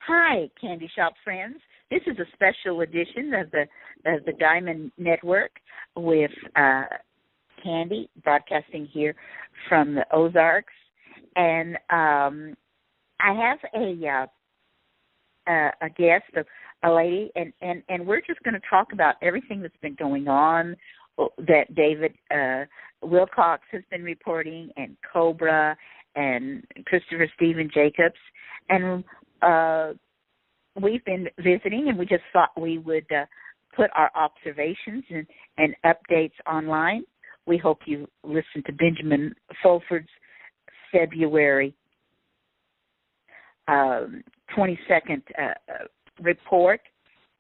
Hi, Candy Shop friends. This is a special edition of the Diamond Network with Candy broadcasting here from the Ozarks, and I have a guest, a lady, and we're just going to talk about everything that's been going on that David Wilcock has been reporting, and Cobra, and Christopher Stephen Jacobs, and we've been visiting, and we just thought we would put our observations and updates online. We hope you listen to Benjamin Fulford's February 22nd report,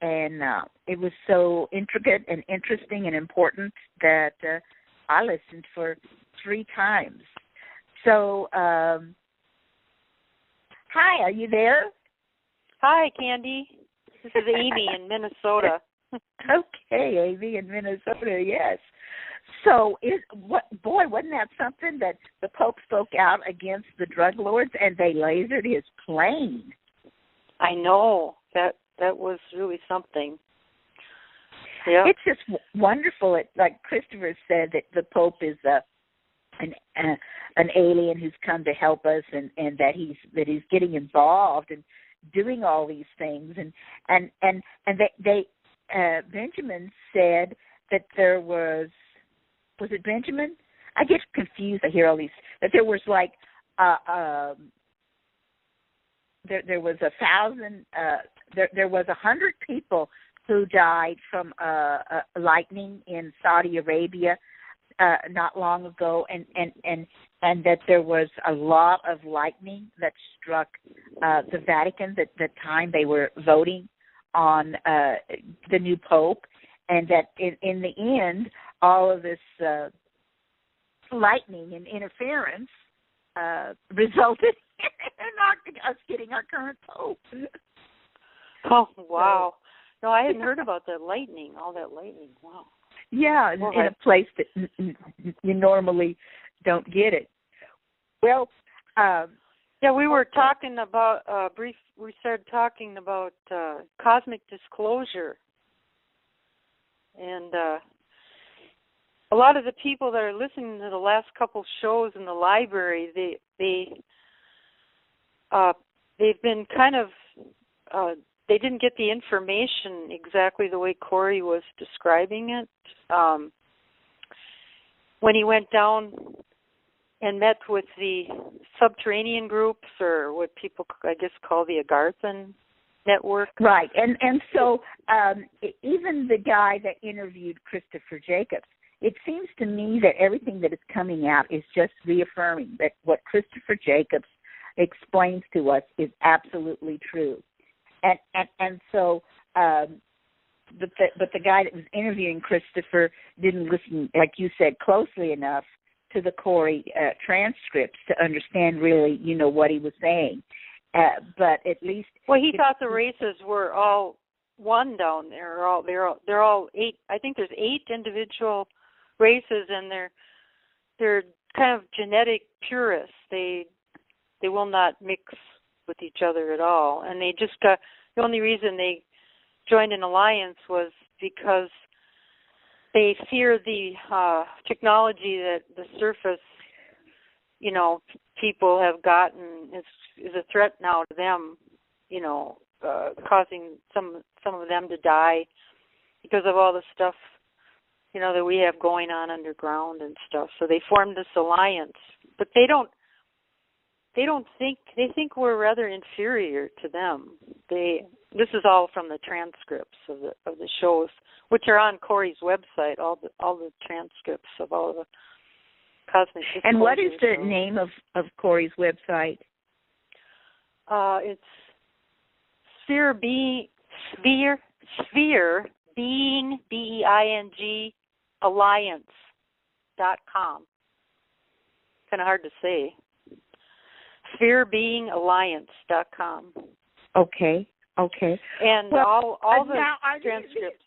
and it was so intricate and interesting and important that I listened for 3 times. So, hi, are you there? Hi, Candy. This is Amy in Minnesota. Okay, Amy in Minnesota, yes. So, wasn't that something that the Pope spoke out against the drug lords and they lasered his plane? I know. That was really something. Yeah. It's just wonderful. Like Christopher said, that the Pope is an alien who's come to help us, and that he's getting involved and doing all these things, and they Benjamin said that there was it Benjamin? I get confused. I hear all these, that there was like there was 1,000 there was 100 people who died from lightning in Saudi Arabia not long ago, and that there was a lot of lightning that struck the Vatican at the time they were voting on the new Pope, and that in the end, all of this lightning and interference resulted in us getting our current Pope. Oh, wow. No, I hadn't heard about that lightning, all that lightning. Wow. Yeah, in a place that you normally don't get it. Well, yeah, we were talking about we started talking about cosmic disclosure, and a lot of the people that are listening to the last couple shows in the library, they've been kind of they didn't get the information exactly the way Corey was describing it. When he went down and met with the subterranean groups, or what people, I guess, call the Agarthan network. Right, and so even the guy that interviewed Christopher Jacobs, it seems to me that everything that is coming out is just reaffirming that what Christopher Jacobs explains to us is absolutely true. And so, but the guy that was interviewing Christopher didn't listen, like you said, closely enough to the Corey transcripts to understand really, what he was saying. But at least, well, he thought the races were all one down there. They're all 8. I think there's 8 individual races, and they're kind of genetic purists. They will not mix with each other at all, and they just got, the only reason they joined an alliance was because they fear the technology that the surface, people have gotten is a threat now to them, causing some of them to die because of all the stuff, that we have going on underground and stuff. So they formed this alliance, but they think we're rather inferior to them. This is all from the transcripts of the shows, which are on Corey's website. All the transcripts of all the cosmic disclosures. And what is the name of Corey's website? It's Sphere Being BEING Alliance.com. Kind of hard to say. SphereBeingAlliance.com. Okay. And all the now, transcripts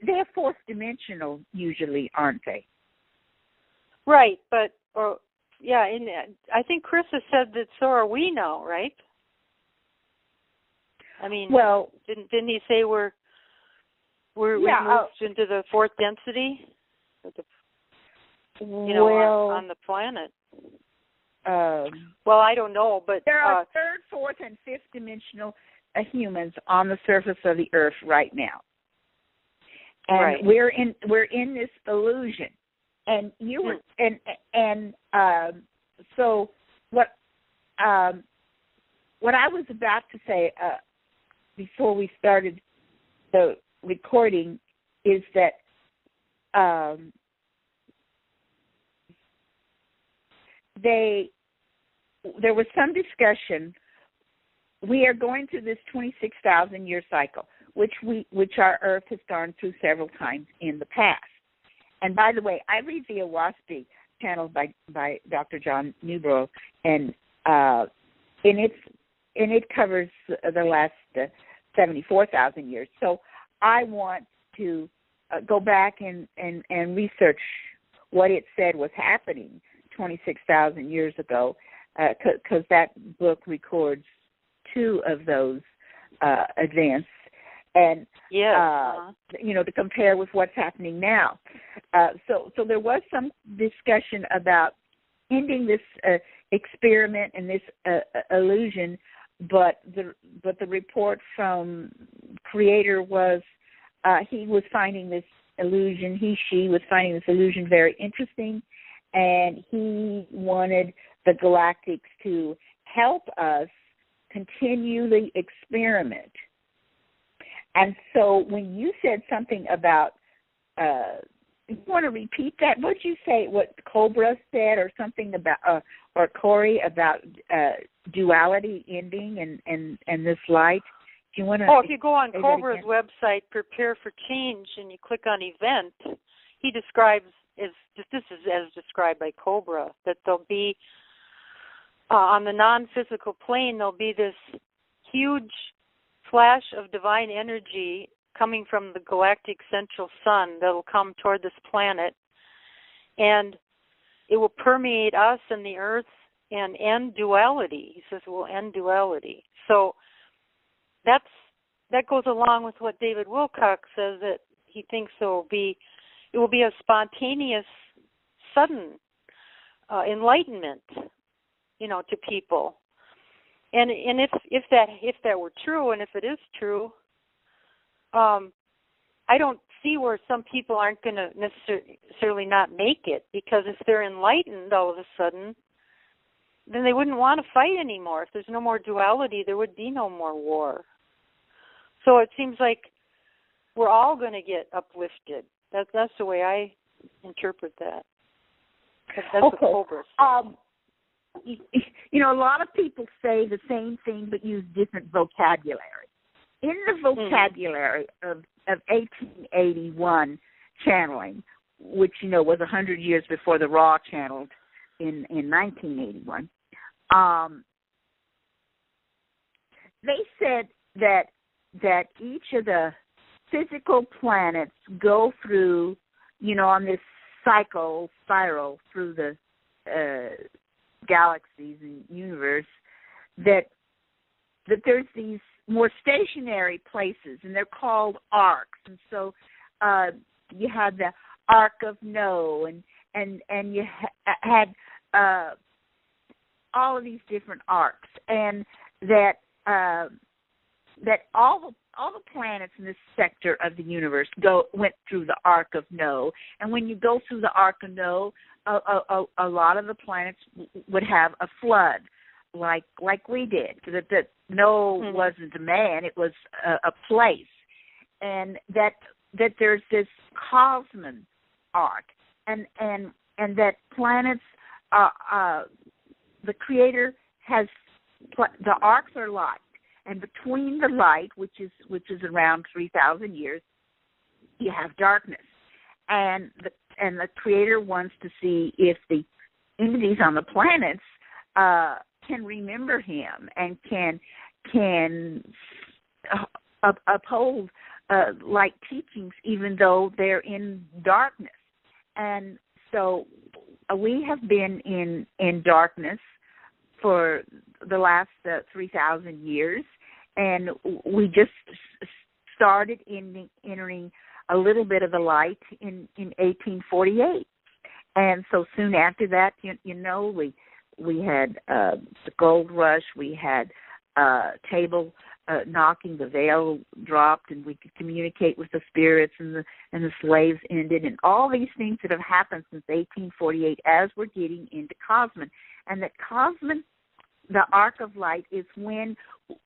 they're fourth dimensional usually, aren't they? Right, but I think Chris has said that so are we now, right? I mean, well, didn't he say we're we moved into the fourth density? On the planet. Well, I don't know, but there are third, fourth, and fifth dimensional humans on the surface of the Earth right now, and we're in this illusion. And you were so what I was about to say before we started the recording is that there was some discussion. We are going through this 26,000-year cycle, which our Earth has gone through several times in the past. And by the way, I read the Awaspi channel by Dr. John Newbrough, and it covers the last 74,000 years. So I want to go back and research what it said was happening 26,000 years ago, because that book records two of those events, and to compare with what's happening now. So there was some discussion about ending this experiment and this illusion, but the report from Creator was he was finding this illusion. She was finding this illusion very interesting, and he wanted the galactics to help us continue the experiment. And so when you said something about, you want to repeat that? What did you say, what Cobra said, or something about, or Corey, about duality ending and this light? Do you want to? Oh, if you go on Cobra's website, Prepare for Change, and you click on Event, he describes, this is as described by Cobra, that there'll be, on the non-physical plane, there'll be this huge flash of divine energy coming from the galactic central sun that'll come toward this planet, and it will permeate us and the Earth and end duality. He says it will end duality. So that goes along with what David Wilcock says, that he thinks it will be a spontaneous, sudden enlightenment, to people. And if that were true, and if it is true, I don't see where some people aren't going to necessarily not make it, because if they're enlightened all of a sudden, then they wouldn't want to fight anymore. If there's no more duality, there would be no more war. So it seems like we're all going to get uplifted. That's the way I interpret that. That's what Cobra says. A lot of people say the same thing but use different vocabulary. In the vocabulary of 1881 channeling, which, was 100 years before the Raw channeled in 1981, they said that each of the physical planets go through, on this spiral through the galaxies and universe, that there's these more stationary places, and they're called arcs. And so you had the Arc of No, and you had all of these different arcs, and that all the planets in this sector of the universe went through the Arc of No. And when you go through the Arc of No, a lot of the planets would have a flood, like we did. That No wasn't a man; it was a place, and that there's this Cosmon arc, and that planets, the Creator has the arcs are light, and between the light, which is around 3,000 years, you have darkness, and the Creator wants to see if the entities on the planets can remember Him and can uphold light teachings, even though they're in darkness. And so we have been in darkness for the last 3,000 years, and we just started entering a little bit of the light in 1848. And so soon after that, we had the gold rush, we had table knocking, the veil dropped, and we could communicate with the spirits, and the slaves ended, and all these things that have happened since 1848 as we're getting into Cosmin. And that Cosmin, the arc of light, is when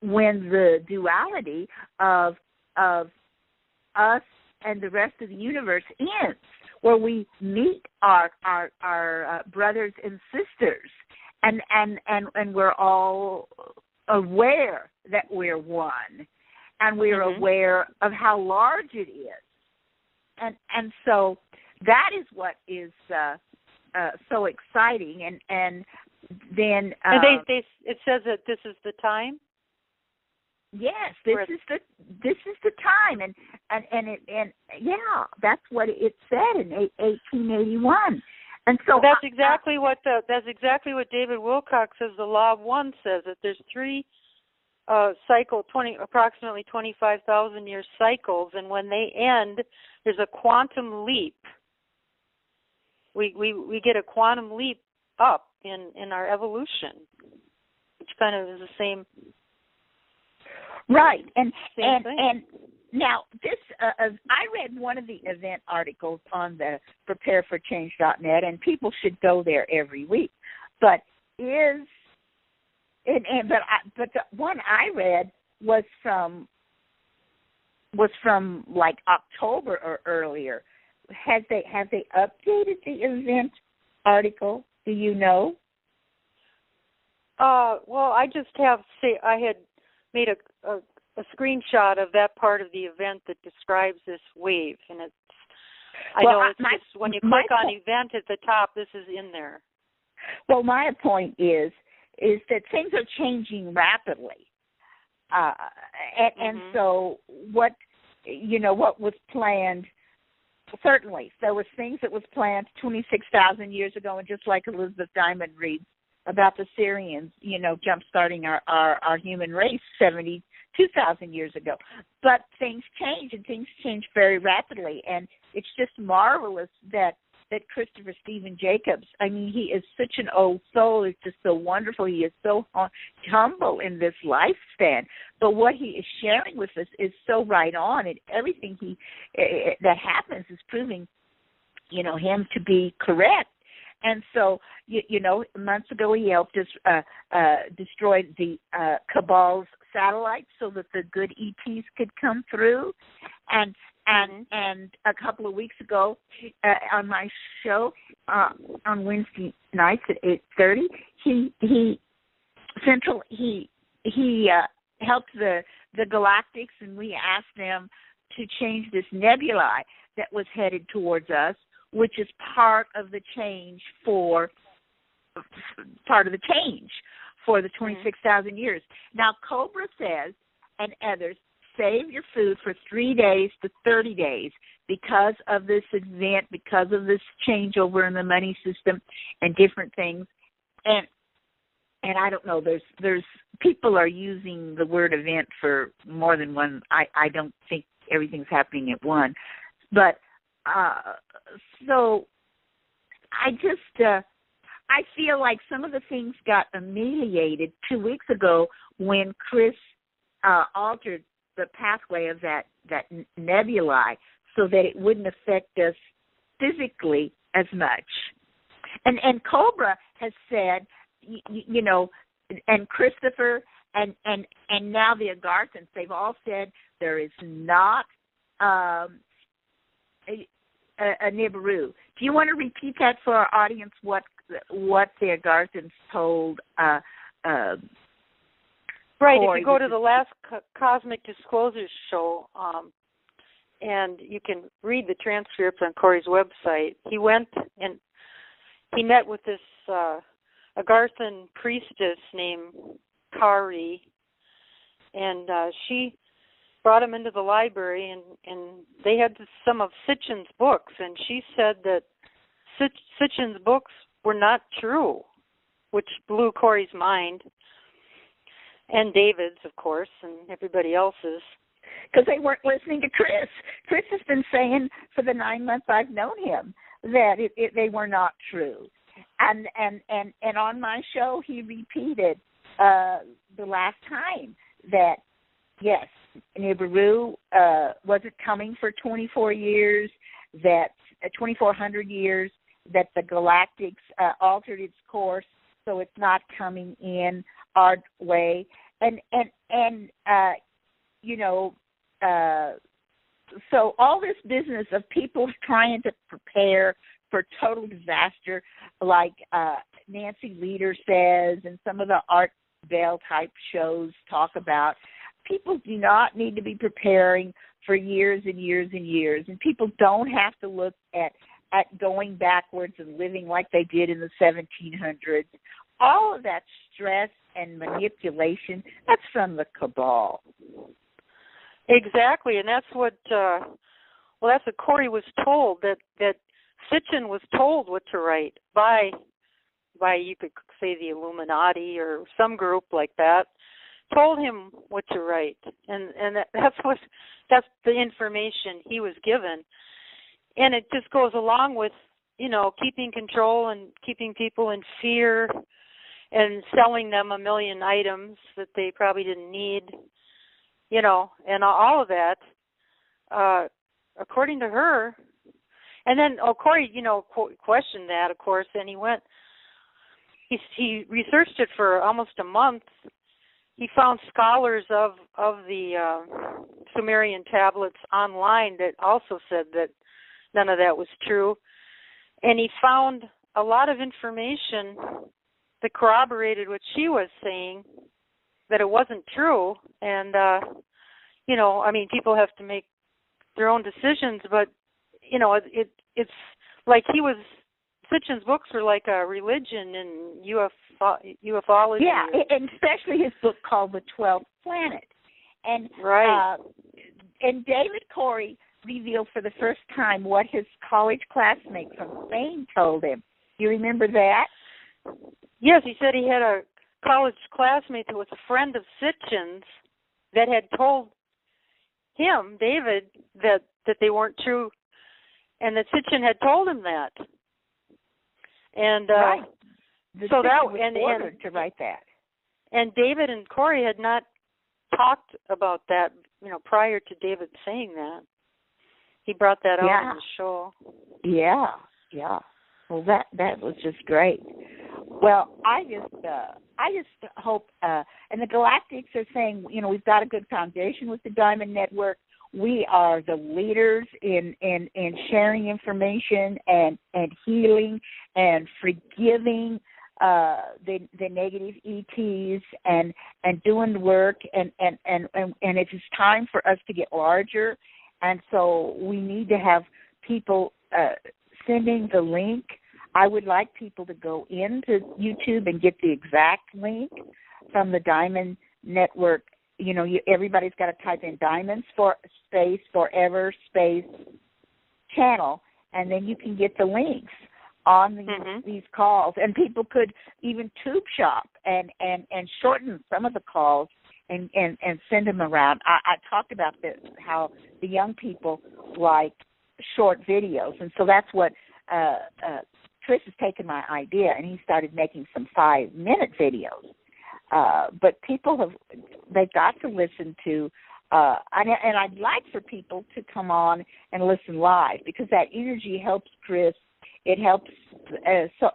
the duality of us and the rest of the universe ends, where we meet our brothers and sisters, and we're all aware that we're one, and we're aware of how large it is, and so that is what is so exciting, and then it says that this is the time. Yes, this is the time, and yeah, that's what it said in 1881, and so that's exactly what David Wilcock says. The Law of One says that there's three approximately 25,000 year cycles, and when they end, there's a quantum leap. We get a quantum leap up in our evolution, which kind of is the same. Right, and now this I read one of the event articles on the prepareforchange.net, and people should go there every week. But the one I read was from like October or earlier. Have they updated the event article? Do you know? Well, I just I had made a screenshot of that part of the event that describes this wave, and when you click on event at the top, this is in there. Well, my point is that things are changing rapidly, and so what was planned. Certainly, there was things that was planned 26,000 years ago, and just like Elizabeth Diamond reads about the Syrians, jump-starting our human race 72,000 years ago. But things change, and things change very rapidly, and it's just marvelous that Christopher Stephen Jacobs, I mean, he is such an old soul. It's just so wonderful. He is so humble in this lifespan. But what he is sharing with us is so right on, and everything that happens is proving, him to be correct. And so, months ago he helped us destroy the Cabal's satellites so that the good ETs could come through. And a couple of weeks ago on my show on Wednesday nights at 8:30, he helped the Galactics, and we asked them to change this nebulae that was headed towards us, which is part of the change for the 26,000 years. Now, Cobra says, and others, save your food for 3 days to 30 days because of this event, because of this changeover in the money system and different things. And I don't know, there's people are using the word event for more than one. I don't think everything's happening at one. But so I just I feel like some of the things got ameliorated 2 weeks ago when Chris altered the pathway of that nebulae so that it wouldn't affect us physically as much. And Cobra has said, and Christopher and now the Agarthans, they've all said there is not a Nibiru. Do you want to repeat that for our audience? What the Agarthans told? Right. Corey, if you go to the last Cosmic Disclosures show, and you can read the transcript on Corey's website. He went and he met with this Agarthan priestess named Kari, and she brought him into the library, and they had some of Sitchin's books, and she said that Sitchin's books were not true, which blew Corey's mind. And David's, of course, and everybody else's. Because they weren't listening to Chris. Chris has been saying for the 9 months I've known him that they were not true. And on my show, he repeated the last time that, yes, Nibiru wasn't coming for 24 years, that 2,400 years, that the Galactics altered its course, so it's not coming in our way. So all this business of people trying to prepare for total disaster, like Nancy Lieder says, and some of the Art Bell type shows talk about, people do not need to be preparing for years and years and years, and people don't have to look at going backwards and living like they did in the 1700s. All of that stress and manipulation, that's from the cabal. Exactly, and that's what Corey was told, that Sitchin was told what to write by you could say the Illuminati or some group like that, told him what to write, and that's the information he was given, and it just goes along with keeping control and keeping people in fear and selling them a million items that they probably didn't need. And all of that, according to her. And then, Corey, questioned that, of course, and he researched it for almost a month. He found scholars of the Sumerian tablets online that also said that none of that was true. And he found a lot of information that corroborated what she was saying, that it wasn't true. And, people have to make their own decisions, but, it's like Sitchin's books were like a religion in ufology. Yeah, and especially his book called The 12th Planet. And, right. And David Corey revealed for the first time what his college classmate from Spain told him. Do you remember that? Yes, he said he had a college classmate that was a friend of Sitchin's that had told him, David, that they weren't true, and that Sitchin had told him that. And right. So that was ordered to write that. And David and Corey had not talked about that, prior to David saying that. He brought that out on the show. Yeah. Well, that was just great. Well, I just hope, and the Galactics are saying, we've got a good foundation with the Diamond Network. We are the leaders in sharing information and healing and forgiving the negative ETs and doing the work and it is time for us to get larger, and so we need to have people sending the link. I would like people to go into YouTube and get the exact link from the Diamond Network. Everybody's got to type in Diamonds for space Forever space channel, and then you can get the links on these calls. And people could even tube shop and shorten some of the calls and send them around. I talked about how the young people like short videos, and so that's what Chris has taken my idea, and he started making some 5-minute videos. But people they've got to listen to, and I'd like for people to come on and listen live, because that energy helps Chris. It helps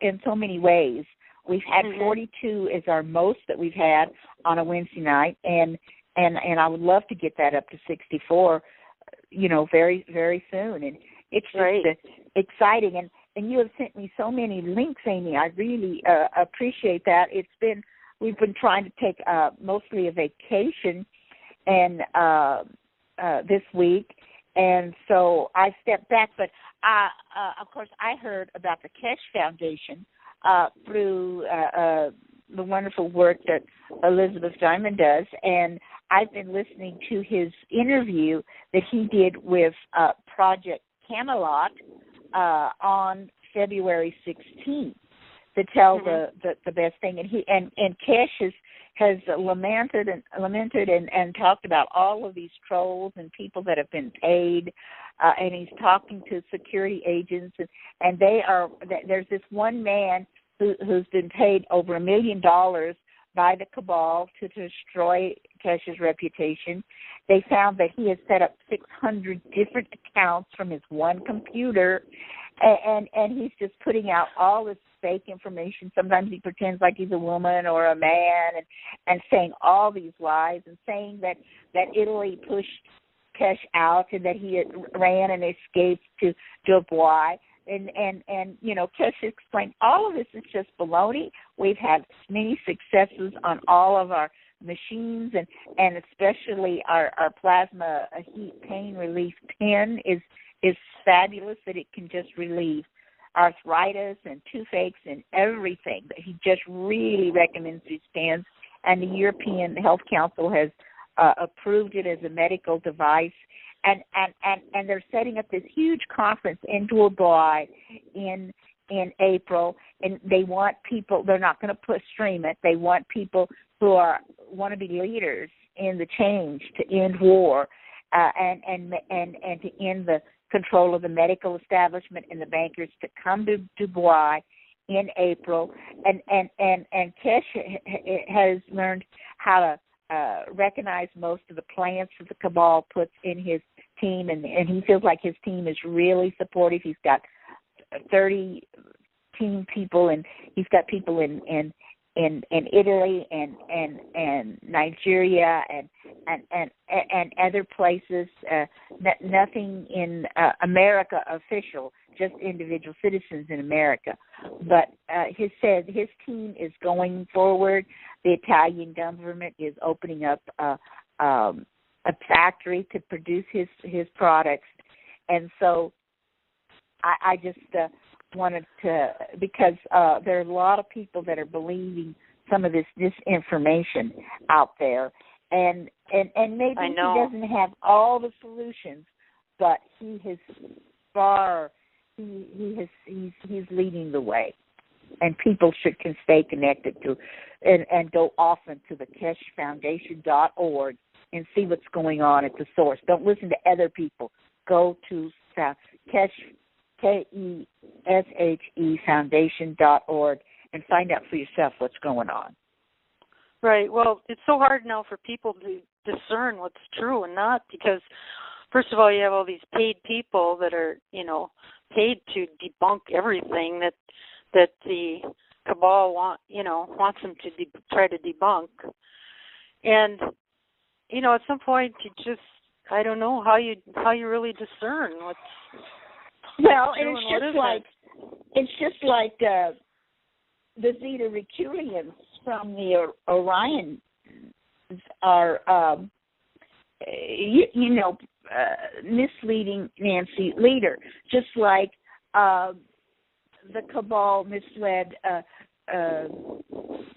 in so many ways. We've had 42 is our most that we've had on a Wednesday night, and I would love to get that up to 64, very, very soon. And it's just exciting. And you have sent me so many links, Amy. I really appreciate that. We've been trying to take mostly a vacation and this week, and so I stepped back. But of course, I heard about the Kesh Foundation through the wonderful work that Elizabeth Diamond does, and I've been listening to his interview that he did with Project Camelot on February 16th to tell the best thing, and Kesh has lamented and talked about all of these trolls and people that have been paid, and he's talking to security agents, and there's this one man who's been paid over $1 million by the cabal to destroy Kesh's reputation. They found that he has set up 600 different accounts from his one computer, and he's just putting out all this fake information. Sometimes he pretends like he's a woman or a man, and saying all these lies, and saying that Italy pushed Kesh out and that he ran and escaped to Dubois. And Kesh explained all of this is just baloney. We've had many successes on all of our machines, and especially our plasma heat pain relief pen is fabulous, that it can just relieve arthritis and toothaches and everything. He just really recommends these pens, and the European Health Council has approved it as a medical device. And they're setting up this huge conference in Dubai in April, and they want people. They're not going to stream it. They want people who want to be leaders in the change to end war, and to end the control of the medical establishment and the bankers, to come to Dubai in April. And Kesh has learned how to recognize most of the plants that the cabal puts in his team, and he feels like his team is really supportive. He's got 30 team people, and he's got people in Italy and Nigeria and other places. Nothing in America official, just individual citizens in America. But he said his team is going forward. The Italian government is opening up a factory to produce his products, and so I just wanted to, because there are a lot of people that are believing some of this disinformation out there, and maybe he doesn't have all the solutions, but he's leading the way, and people can stay connected to and go often to the KeshFoundation.org and see what's going on at the source. Don't listen to other people. Go to Kesh, KESHE Foundation.org, and find out for yourself what's going on. Right. Well, it's so hard now for people to discern what's true and not, because first of all, you have all these paid people that are, paid to debunk everything that the cabal wants them to try to debunk. And at some point, you just, I don't know how you really discern what's well, true and it's just like the Zeta Reculeans from the Orion are, misleading Nancy Leader, just like the cabal misled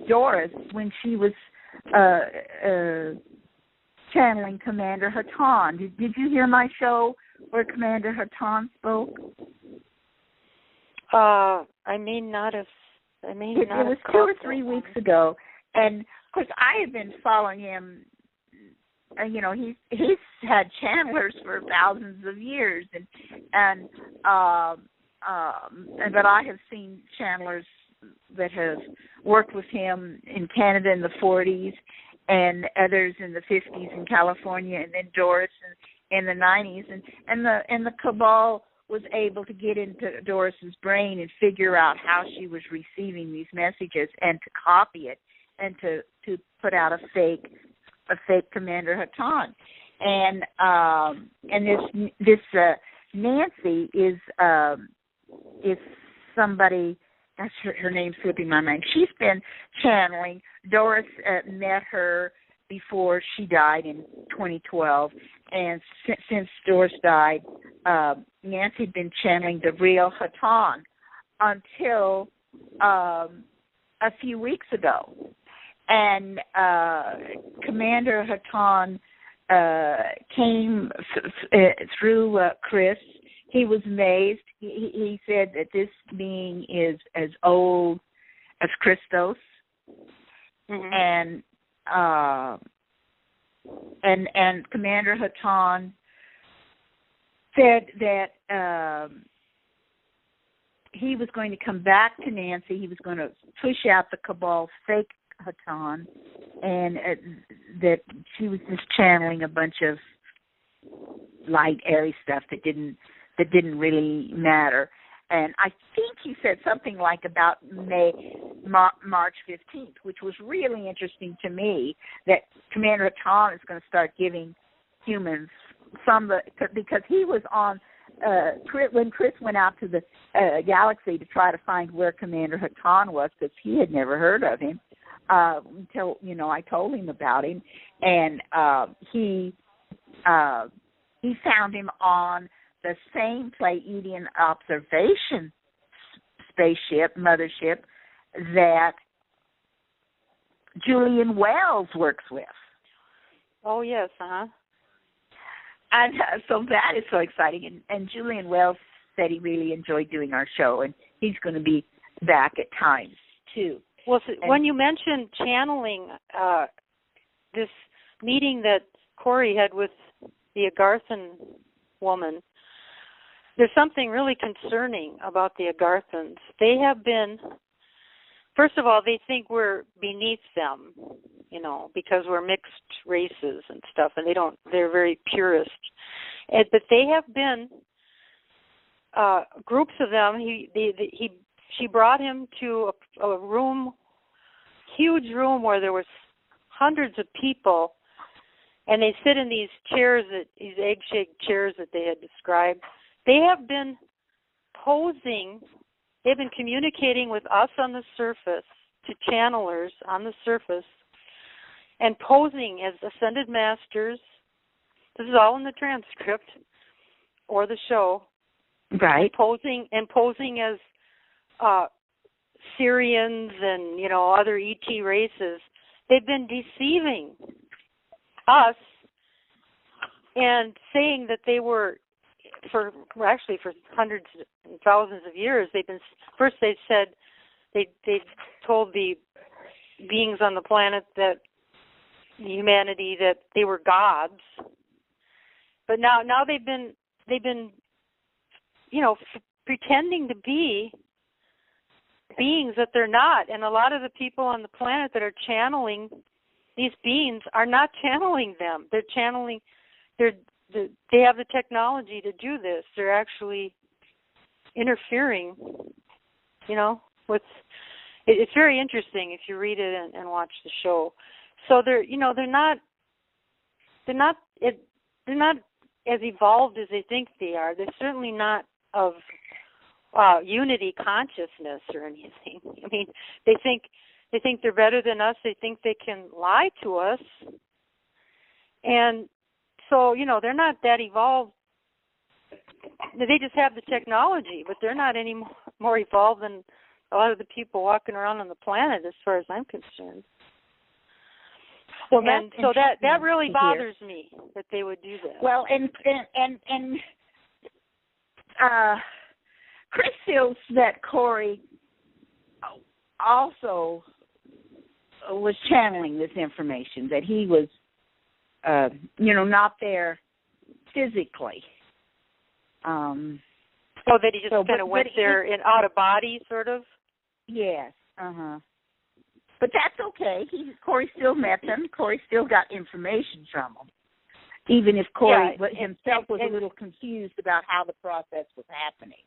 Doris when she was channeling Commander Hatan. Did you hear my show where Commander Hatan spoke? I may not have. It was 2 or 3 weeks ago, and of course I have been following him. He's had channelers for thousands of years, but I have seen channelers that have worked with him in Canada in the 40s, and others in the 50s in California, and then Doris in the 90s, and the cabal was able to get into Doris's brain and figure out how she was receiving these messages, and to copy it, and to put out a fake Commander Hatan. And this Nancy is somebody. That's her name's slipping my mind. She's been channeling. Doris met her before she died in 2012, and since Doris died, Nancy had been channeling the real Hatan until a few weeks ago. And Commander Hatan came through Chris. He was amazed. He said that this being is as old as Christos, mm-hmm. Commander Hatan said that he was going to come back to Nancy. He was going to push out the cabal's fake Hatan, and that she was just channeling a bunch of light, airy stuff that didn't really matter. And I think he said something like about March 15th, which was really interesting to me, that Commander Hatan is going to start giving humans because he was on, when Chris went out to the galaxy to try to find where Commander Hatan was, because he had never heard of him, until, I told him about him, and he found him on the same Pleiadian observation mothership that Julian Wells works with. Oh, yes, uh-huh. And so that is so exciting. And Julian Wells said he really enjoyed doing our show, and he's going to be back at times, too. Well, so when you mentioned channeling, this meeting that Corey had with the Agarthan woman, there's something really concerning about the Agarthans. They have been, first of all, they think we're beneath them, because we're mixed races and stuff, and they're very purist. But they have been, groups of them, she brought him to a room, huge room where there was hundreds of people, and they sit in these chairs, these egg-shaped chairs that they had described. They have been posing, they've been communicating with us on the surface, to channelers on the surface, and posing as ascended masters. This is all in the transcript or the show. Right. And posing as Syrians and, other ET races. They've been deceiving us and saying that they were, for hundreds and thousands of years, they said, they told the beings on the planet, that humanity, that they were gods. But now they've been pretending to be beings that they're not. And a lot of the people on the planet that are channeling these beings are not channeling them. They're channeling, they have the technology to do this. They're actually interfering, with, it's very interesting if you read it and watch the show. So they're not as evolved as they think they are. They're certainly not of unity consciousness or anything. I mean, they think they're better than us. They think they can lie to us. And so, they're not that evolved. They just have the technology, but they're not any more evolved than a lot of the people walking around on the planet, as far as I'm concerned. Well, and so that really bothers me, that they would do that. Well, and Chris feels that Corey also was channeling this information, that he was, not there physically. That he just kind of went there in out of body, sort of? Yes, But that's okay. Corey still met them. Corey still got information from them, even if Corey himself was a little confused about how the process was happening.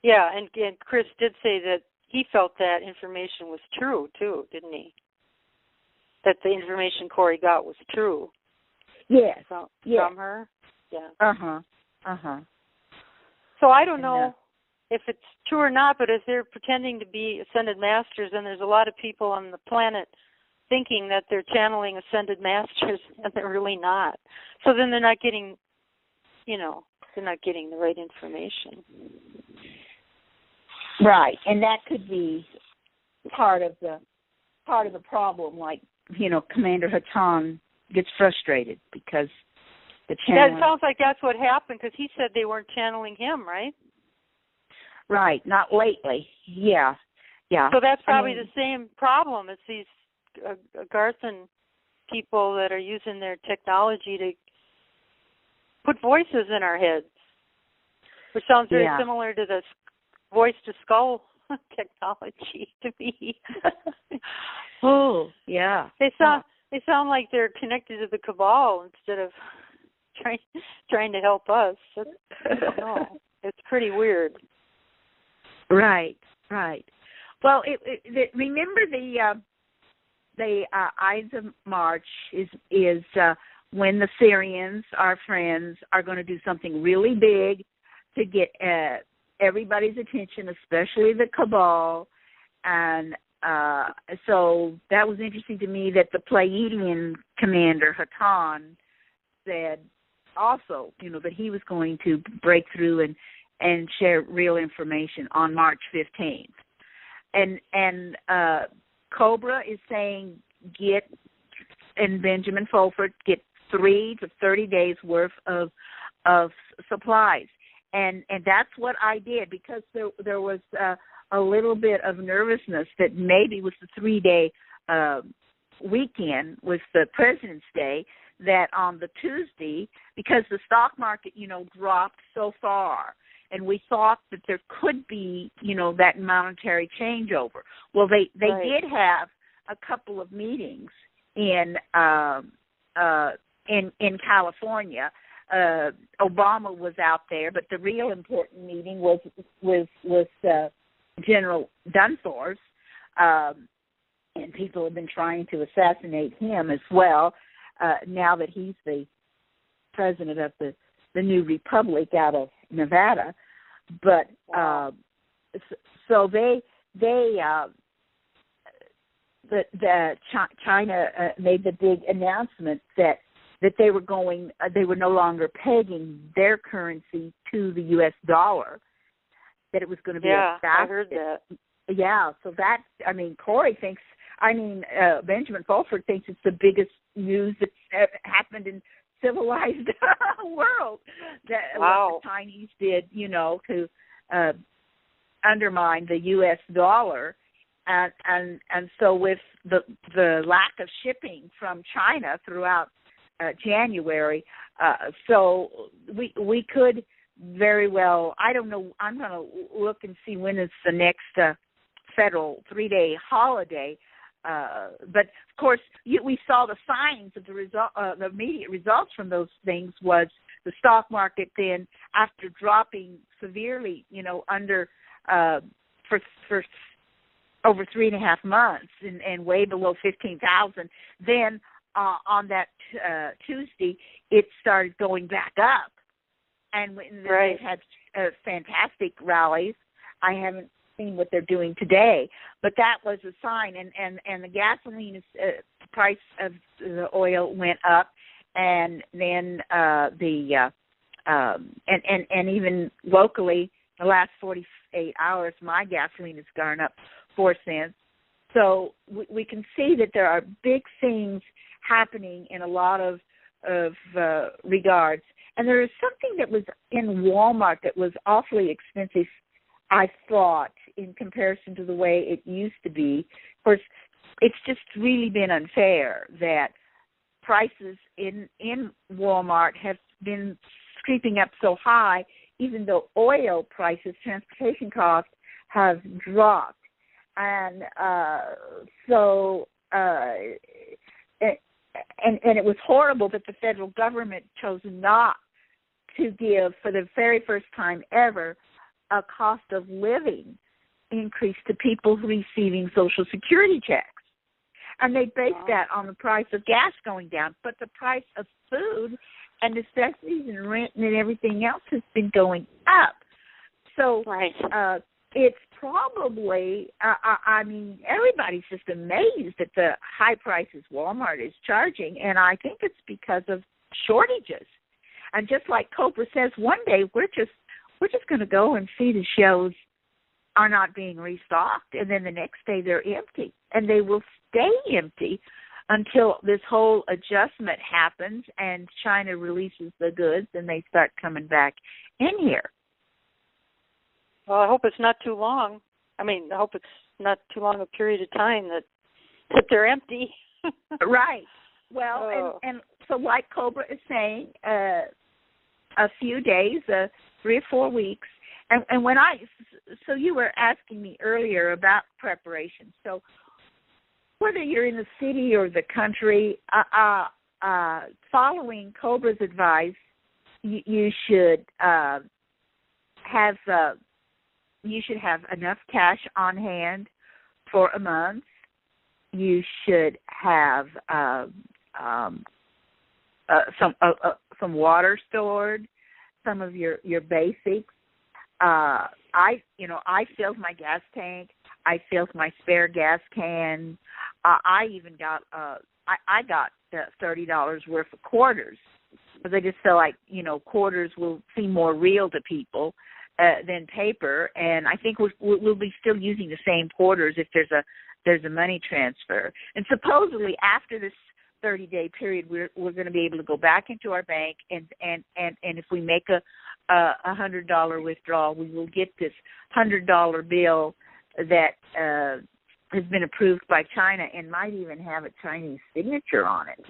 Yeah, and Chris did say that he felt that information was true, too, didn't he? That the information Corey got was true. Yes. From her? Yeah. So I don't know if it's true or not, but if they're pretending to be ascended masters, then there's a lot of people on the planet thinking that they're channeling ascended masters, and they're really not. So then they're not getting, they're not getting the right information. Right, and that could be part of the problem. Like, Commander Hatan gets frustrated because the channeling. That sounds like that's what happened, because he said they weren't channeling him, right? Right, not lately. Yeah. So that's probably the same problem. It's these Agarthan people that are using their technology to put voices in our heads, which sounds very similar to the voice-to-skull technology to me. Oh, yeah. They sound like they're connected to the cabal instead of trying to help us. I don't know. It's pretty weird. Right. Well, remember the Ides of March is when the Syrians, our friends, are going to do something really big to get everybody's attention, especially the cabal. And so that was interesting to me that the Pleiadian commander, Hatan, said also, that he was going to break through and share real information on March 15th. And Cobra is saying and Benjamin Fulford get 3 to 30 days worth of supplies. And that's what I did, because there was a little bit of nervousness that maybe with the 3-day weekend with the President's Day, that on the Tuesday, because the stock market, dropped so far, and we thought that there could be, that monetary changeover. Well, they did have a couple of meetings in California. Obama was out there, but the real important meeting was General Dunford's, and people have been trying to assassinate him as well. Now that he's the president of the new republic out of Nevada, but so China made the big announcement that they were no longer pegging their currency to the U.S. dollar, that it was going to be I heard that. Yeah, so that, Corey thinks, Benjamin Fulford thinks it's the biggest news that's happened in civilized world. What the Chinese did, to undermine the U.S. dollar, and so with the lack of shipping from China throughout January, so we could very well. I don't know. I'm going to look and see when is the next federal 3-day holiday. But of course, we saw the signs of the immediate results from those things was the stock market then, after dropping severely, under for over 3.5 months and way below 15,000. Then on that Tuesday, it started going back up, and they had fantastic rallies. I haven't seen what they're doing today, but that was a sign. And the gasoline price of the oil went up, and then and even locally, the last 48 hours, my gasoline has gone up 4 cents. So we can see that there are big things happening in a lot of regards. And there is something that was in Walmart that was awfully expensive, I thought, in comparison to the way it used to be. Of course, it's just really been unfair that prices in Walmart have been creeping up so high, even though oil prices, transportation costs, have dropped. And and it was horrible that the federal government chose not to give, for the very first time ever, a cost of living increase to people receiving Social Security checks. And they based that on the price of gas going down. But the price of food and necessities and rent and everything else has been going up. So it's probably, everybody's just amazed at the high prices Walmart is charging. And I think it's because of shortages. And just like Cobra says, one day we're just going to go and see the shelves are not being restocked, and then the next day they're empty, and they will stay empty until this whole adjustment happens and China releases the goods and they start coming back in here. Well, I hope it's not too long. I hope it's not too long a period of time that they're empty. Right. Well, and so like Cobra is saying, a few days, 3 or 4 weeks. And so you were asking me earlier about preparation. So whether you're in the city or the country, following Cobra's advice, you should have enough cash on hand for a month. You should have some water stored, some of your basics. I filled my gas tank. I filled my spare gas can. I even got I got $30 worth of quarters, because I just feel like quarters will seem more real to people than paper. And I think we'll be still using the same quarters if there's a money transfer. And supposedly after this 30-day period, we're going to be able to go back into our bank and if we make a $100 withdrawal, we will get this $100 bill that has been approved by China and might even have a Chinese signature on it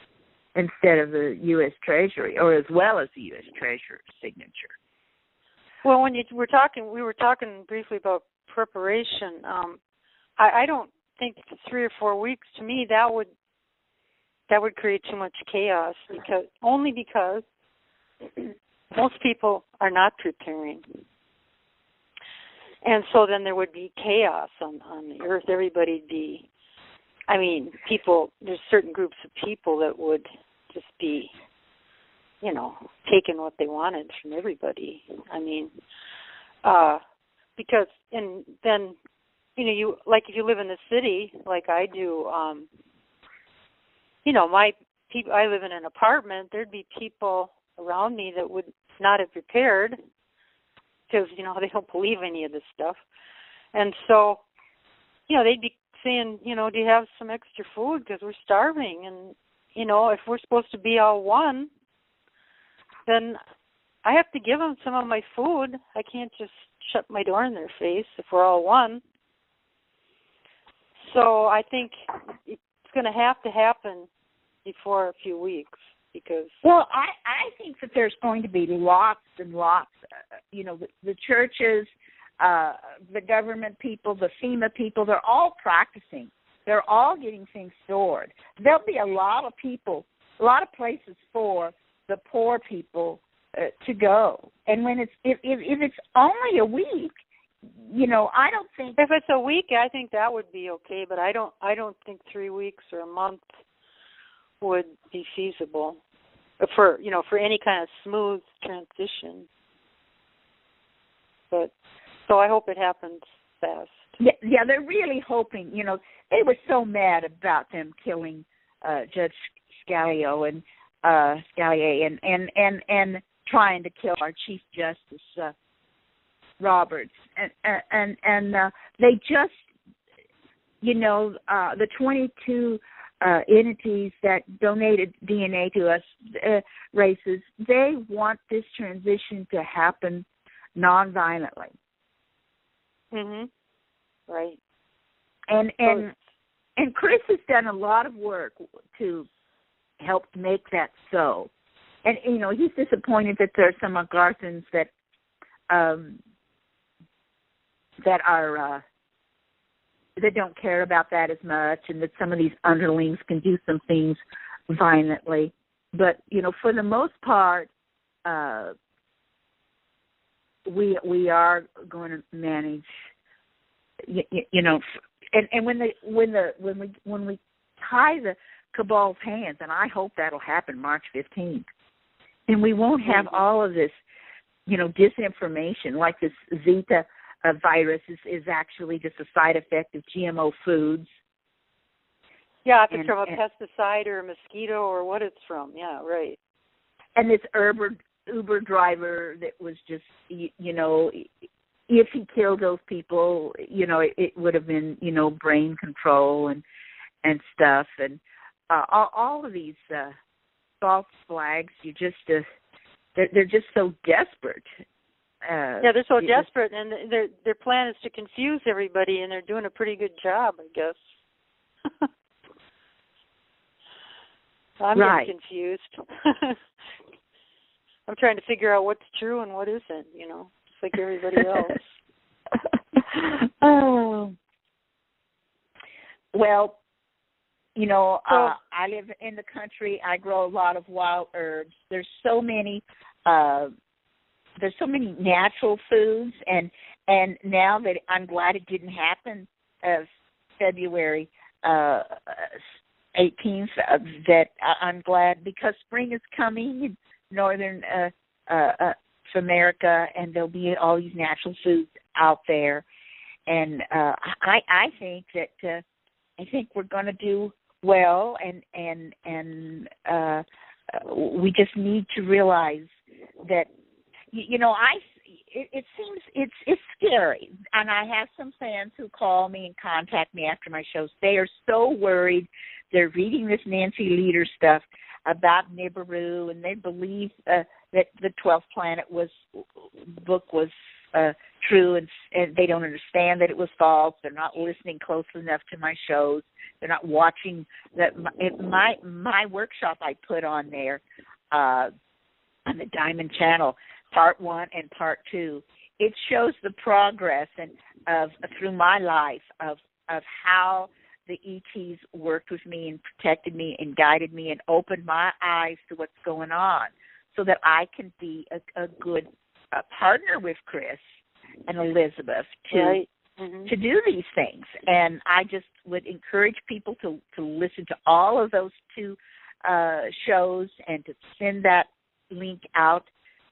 instead of the U.S. Treasury, or as well as the U.S. Treasury signature. Well, when we were talking briefly about preparation. I don't think 3 or 4 weeks, to me, that would create too much chaos, because most people are not preparing. And so then there would be chaos on the earth. Everybody'd be, there's certain groups of people that would just be, taking what they wanted from everybody. Because, and then, you, like if you live in the city, like I do, I live in an apartment, there'd be people around me that would not have prepared, because, they don't believe any of this stuff. And so, they'd be saying, do you have some extra food, because we're starving. And, if we're supposed to be all one, then I have to give them some of my food. I can't just shut my door in their face if we're all one. So I think it's going to have to happen before a few weeks, because... Well, I think that there's going to be lots and lots, the churches, the government people, the FEMA people, they're all practicing. They're all getting things stored. There'll be a lot of people, a lot of places for the poor people to go. And when if it's only a week, I don't think... If it's a week, I think that would be okay, but I don't think 3 weeks or a month would be feasible for any kind of smooth transition. But so I hope it happens fast. Yeah, they're really hoping. They were so mad about them killing Judge Scalia and trying to kill our Chief Justice Roberts, and they just, the 22 entities that donated DNA to us races, they want this transition to happen nonviolently. Mhm. Right. And Chris has done a lot of work to help make that so. And he's disappointed that there are some Algarthans that don't care about that as much, and that some of these underlings can do some things violently. But for the most part, we are going to manage. And when we tie the cabal's hands, and I hope that'll happen March 15th, and we won't have all of this, disinformation, like this Zika virus is actually just a side effect of GMO foods. Yeah, if it's from a pesticide or a mosquito or what it's from. Yeah, right. And this Uber driver that was just, if he killed those people, it would have been, brain control and stuff. And all of these false flags, they're just so desperate. Yeah, they're so desperate, and their plan is to confuse everybody, and they're doing a pretty good job, I guess. I'm right. getting confused. I'm trying to figure out what's true and what isn't, just like everybody else. Oh. Well, I live in the country. I grow a lot of wild herbs. There's so many natural foods, and now that I'm glad it didn't happen February 18th, that I'm glad, because spring is coming in northern America, and there'll be all these natural foods out there, and I think that I think we're going to do well, and we just need to realize that it seems it's scary, and I have some fans who call me and contact me after my shows. They are so worried. They're reading this Nancy Lieder stuff about Nibiru, and they believe that the 12th Planet book was true, and they don't understand that it was false. They're not listening closely enough to my shows. They're not watching my workshop I put on there on the Diamond Channel, Part 1 and Part 2. It shows the progress of through my life of how the ETs worked with me and protected me and guided me and opened my eyes to what's going on, so that I can be a good partner with Chris and Elizabeth to do these things. And I just would encourage people to listen to all of those 2 shows and to send that link out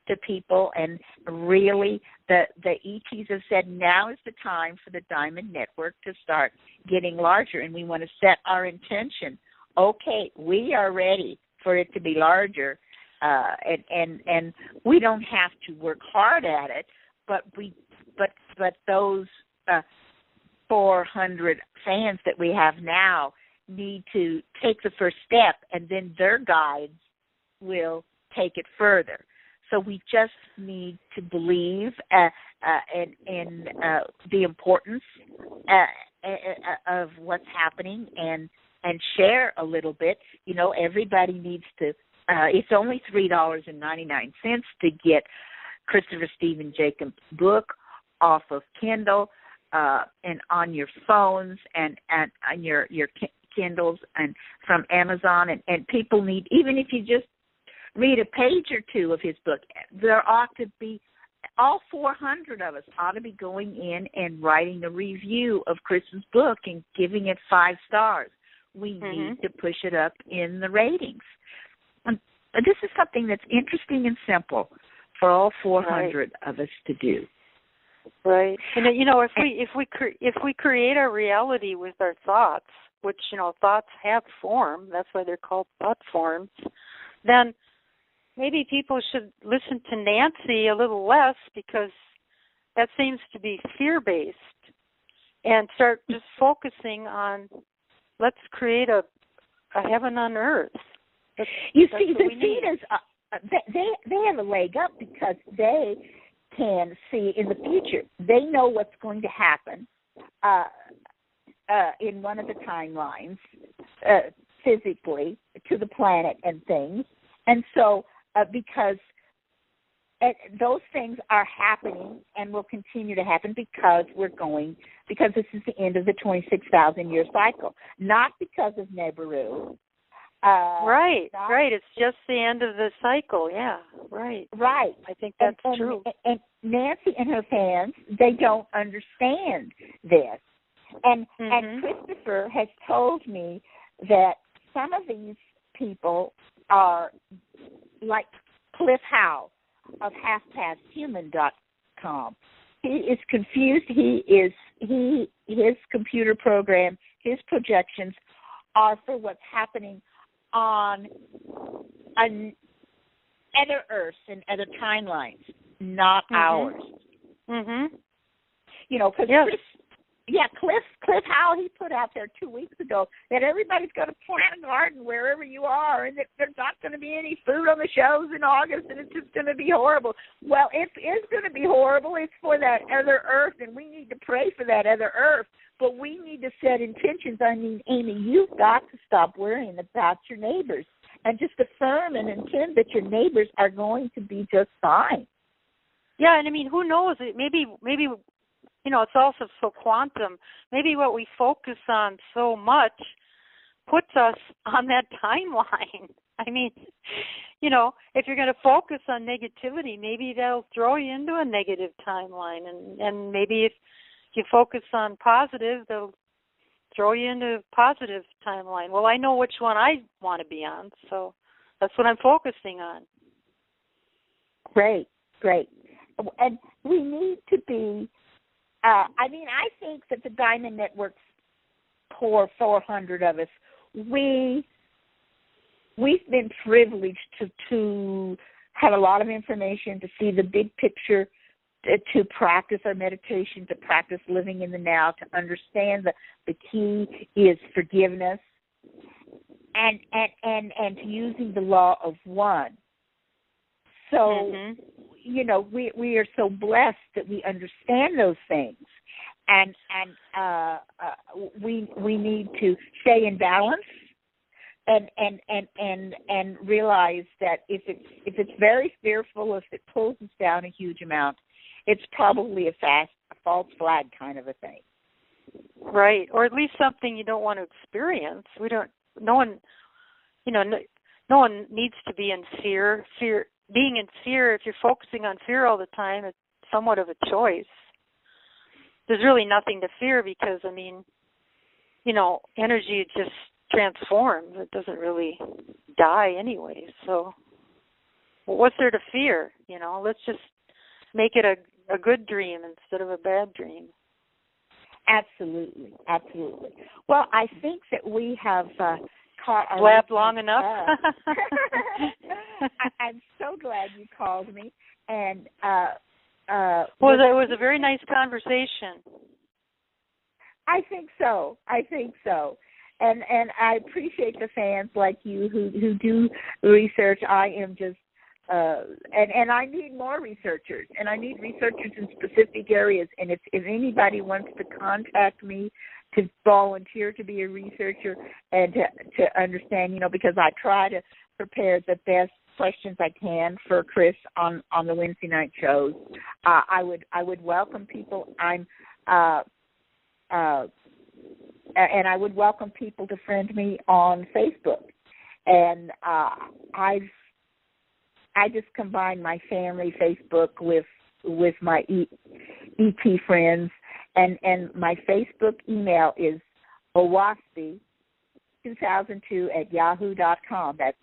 to people. And really, the ETs have said now is the time for the Diamond Network to start getting larger, and we want to set our intention. Okay, we are ready for it to be larger, and we don't have to work hard at it, but those 400 fans that we have now need to take the first step, and then their guides will take it further. So we just need to believe in the importance of what's happening and share a little bit. Everybody needs to. It's only $3.99 to get Christopher Stephen Jacobs' book off of Kindle and on your phones and on your Kindles and from Amazon. And people need, even if you just read a page or 2 of his book, there ought to be, all 400 of us ought to be going in and writing a review of Chris's book and giving it 5 stars. We need to push it up in the ratings. And this is something that's interesting and simple for all 400 of us to do. Right. And if we create our reality with our thoughts, which thoughts have form, that's why they're called thought forms, then maybe people should listen to Nancy a little less, because that seems to be fear-based, and start just focusing on, let's create a heaven on earth. The thing is, they have a leg up, because they can see in the future. They know what's going to happen in one of the timelines, physically, to the planet and things. And so, because those things are happening and will continue to happen because this is the end of the 26,000-year cycle, not because of Nibiru. Right. It's just the end of the cycle. Yeah, right. Right. I think that's true. And Nancy and her fans, they don't understand this. And Christopher has told me that some of these people are like Cliff Howe of HalfPastHuman.com. He is confused. His computer program, his projections are for what's happening on other Earths and other timelines, not ours. Because Cliff Howe, he put out there 2 weeks ago that everybody's going to plant a garden wherever you are, and that there's not going to be any food on the shows in August, and it's just going to be horrible. Well, it is going to be horrible. It's for that other Earth, and we need to pray for that other Earth. But we need to set intentions. I mean, Amy, you've got to stop worrying about your neighbors. and just affirm and intend that your neighbors are going to be just fine. Yeah, and I mean, who knows? Maybe it's also so quantum. Maybe what we focus on so much puts us on that timeline. I mean, if you're going to focus on negativity, maybe that'll throw you into a negative timeline. And maybe if you focus on positive, they'll throw you into a positive timeline. Well, I know which one I want to be on, so that's what I'm focusing on. Great. And we need to be, I think that the Diamond Network's core 400 of us, we've been privileged to have a lot of information, to see the big picture, to practice our meditation, to practice living in the now, to understand the key is forgiveness, and to using the law of one. So, we are so blessed that we understand those things, and we need to stay in balance, and realize that if it's very fearful, if it pulls us down a huge amount, it's probably a false flag kind of a thing. Right, or at least something you don't want to experience. No one needs to be in fear. Being in fear, if you're focusing on fear all the time, it's somewhat of a choice. There's really nothing to fear because, energy just transforms. It doesn't really die anyway. So what's there to fear? Let's just make it a good dream instead of a bad dream. Absolutely. Well, I think that we have caught our blabbed long enough. I'm so glad you called me, and it was a very nice conversation. I think so, and I appreciate the fans like you who do research. I am just and I need more researchers, and I need researchers in specific areas. And if anybody wants to contact me to volunteer to be a researcher and to understand, because I try to prepare the best questions I can for Chris on the Wednesday night shows. I would welcome people. And I would welcome people to friend me on Facebook. And I just combine my family Facebook with my ET friends, and my Facebook email is owaspe2002@yahoo.com. That's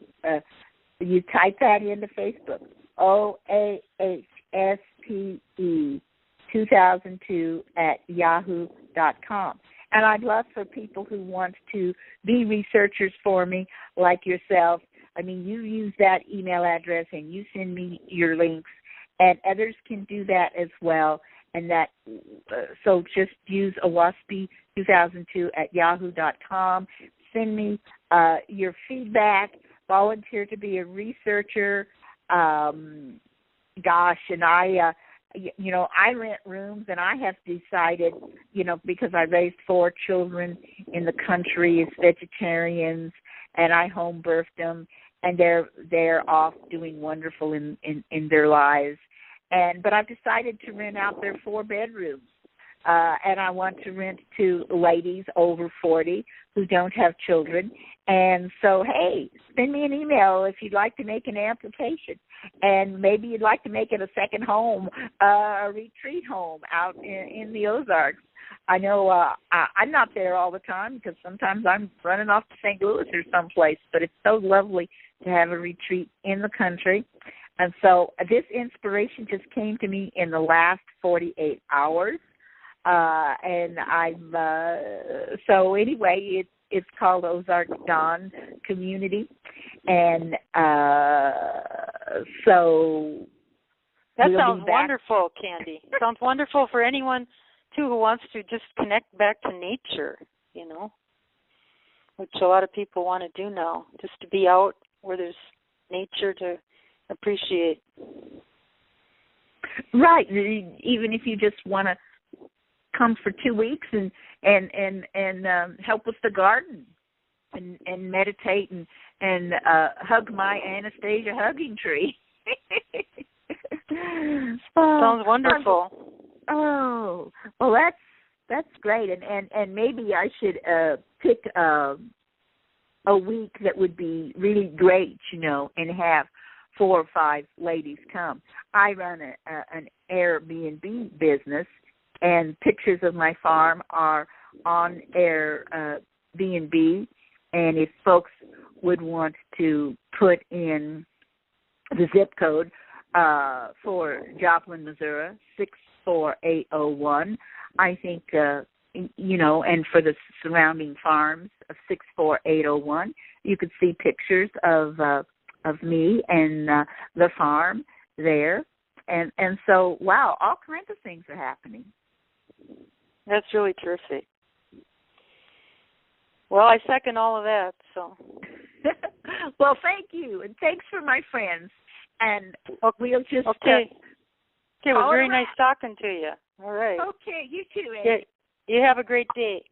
you type that into Facebook, OAHSPE2002@yahoo.com. And I'd love for people who want to be researchers for me, like yourself. You use that email address and you send me your links, and others can do that as well. And so just use owaspe2002@yahoo.com. Send me your feedback. Volunteer to be a researcher. And I rent rooms, and I have decided, because I raised 4 children in the country as vegetarians, and I home birthed them, and they're off doing wonderful in their lives. But I've decided to rent out their 4 bedrooms, and I want to rent to ladies over 40 who don't have children. And so, hey, send me an email if you'd like to make an application. And maybe you'd like to make it a second home, a retreat home out in the Ozarks. I know I'm not there all the time because sometimes I'm running off to St. Louis or someplace, but it's so lovely to have a retreat in the country. And so this inspiration just came to me in the last 48 hours. And I'm so anyway, it's called Ozark Dawn Community, and so that sounds wonderful, Candy. Sounds wonderful for anyone too who wants to just connect back to nature, which a lot of people want to do now, just to be out where there's nature to appreciate. Right, even if you just want to come for 2 weeks and help with the garden. and meditate and hug my Anastasia hugging tree. Sounds wonderful. Oh, well, that's great, and maybe I should pick a week that would be really great, and have 4 or 5 ladies come. I run an Airbnb business, and pictures of my farm are on Airbnb, and if folks would want to put in the zip code for Joplin, Missouri, 64801, I think, and for the surrounding farms of 64801, you could see pictures of me and the farm there. And so, wow, all kinds of things are happening. That's really terrific. Well, I second all of that. So, well, thank you, and thanks for my friends. And we'll just okay. It was very nice talking to you. All right. Okay, you too, Ed. Yeah, you have a great day.